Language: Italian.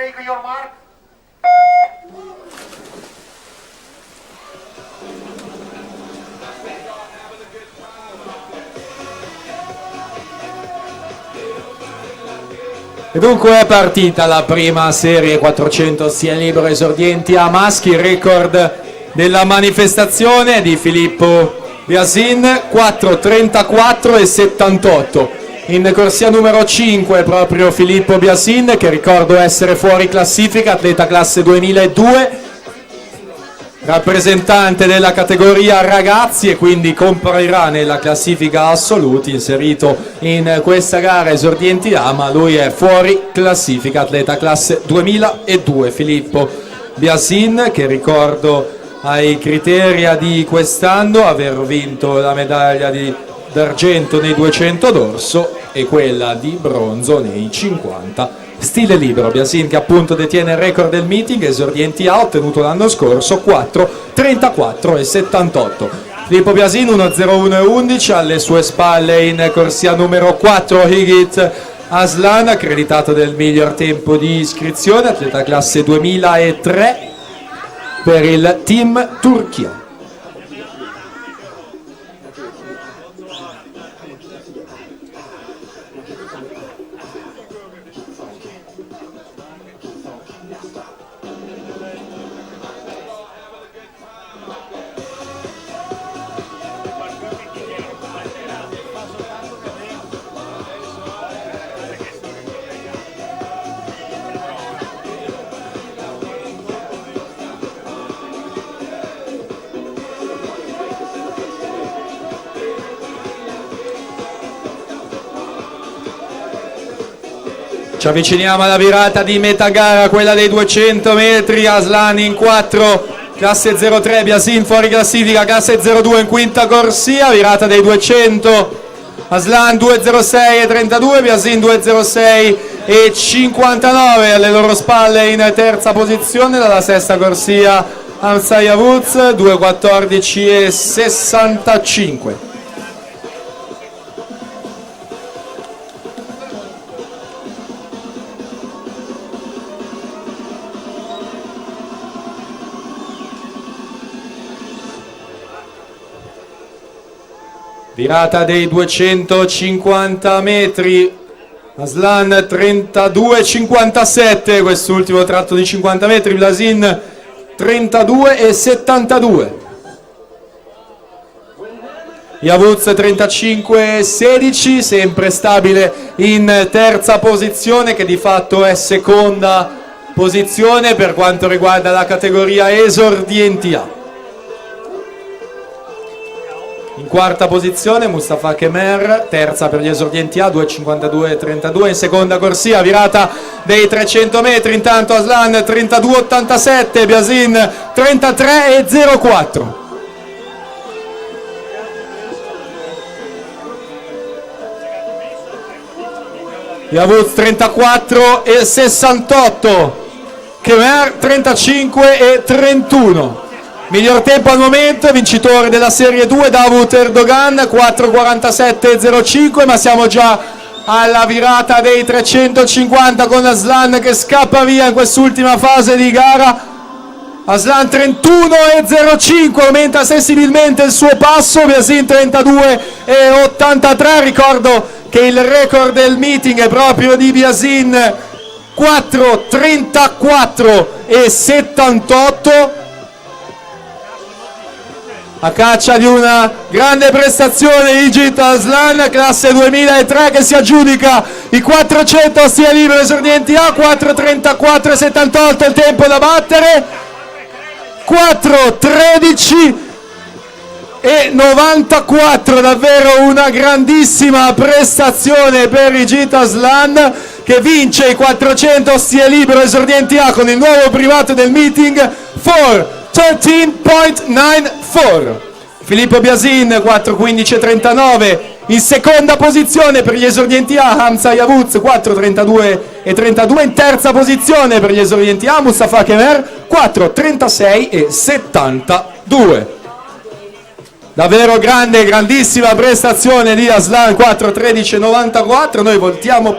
Take your mark. E dunque è partita la prima serie 400 stile libero esordienti a maschi, record della manifestazione di Filippo Biasin 4:34 e 78. In corsia numero 5 proprio Filippo Biasin, che ricordo essere fuori classifica, atleta classe 2002, rappresentante della categoria ragazzi e quindi comparirà nella classifica assoluti, inserito in questa gara esordienti A, ma lui è fuori classifica, atleta classe 2002 Filippo Biasin, che ricordo ai criteria di quest'anno aver vinto la medaglia d'argento nei 200 dorso e quella di bronzo nei 50 stile libero. Biasin, che appunto detiene il record del meeting esordienti A, ottenuto l'anno scorso, 4:34 e 78. Filippo Biasin 1:01 e 11, alle sue spalle in corsia numero 4 Higit Aslan, accreditato del miglior tempo di iscrizione, atleta classe 2003 per il team Turchia. Ci avviciniamo alla virata di metà gara, quella dei 200 metri, Aslan in 4, classe 03, Biasin fuori classifica, classe 02 in quinta corsia, virata dei 200, Aslan 2:06 e 32, Biasin 2:06 e 59, alle loro spalle in terza posizione dalla sesta corsia Hamza Yavuz 2:14 e 65. Virata dei 250 metri, Aslan 32,57, quest'ultimo tratto di 50 metri, Biasin 32,72. Yavuz 35,16, sempre stabile in terza posizione, che di fatto è seconda posizione per quanto riguarda la categoria esordienti A. In quarta posizione Mustafa Kemer, terza per gli esordienti A, 2:52,32. In seconda corsia, virata dei 300 metri, intanto Aslan 32,87, Biasin 33,04. Yavuz 34,68, Kemer 35,31. Miglior tempo al momento, vincitore della serie 2 Davut Erdogan 4:47,05, ma siamo già alla virata dei 350 con Aslan che scappa via in quest'ultima fase di gara. Aslan 31,05, aumenta sensibilmente il suo passo, Biasin 32,83, ricordo che il record del meeting è proprio di Biasin, 4:34,78. A caccia di una grande prestazione Higit Aslan, classe 2003, che si aggiudica i 400 stile libero esordienti A, 4:34,78 il tempo da battere, 4:13,94, davvero una grandissima prestazione per Higit Aslan, che vince i 400 stile libero esordienti A con il nuovo primato del meeting 13.94. Filippo Biasin 4:15,39 in seconda posizione per gli esordienti A, Hamza Yavuz 4:32,32 in terza posizione per gli esordienti A, Mustafa Kemer 4:36,72. Davvero grandissima prestazione di Aslan, 4:13,94. Noi voltiamo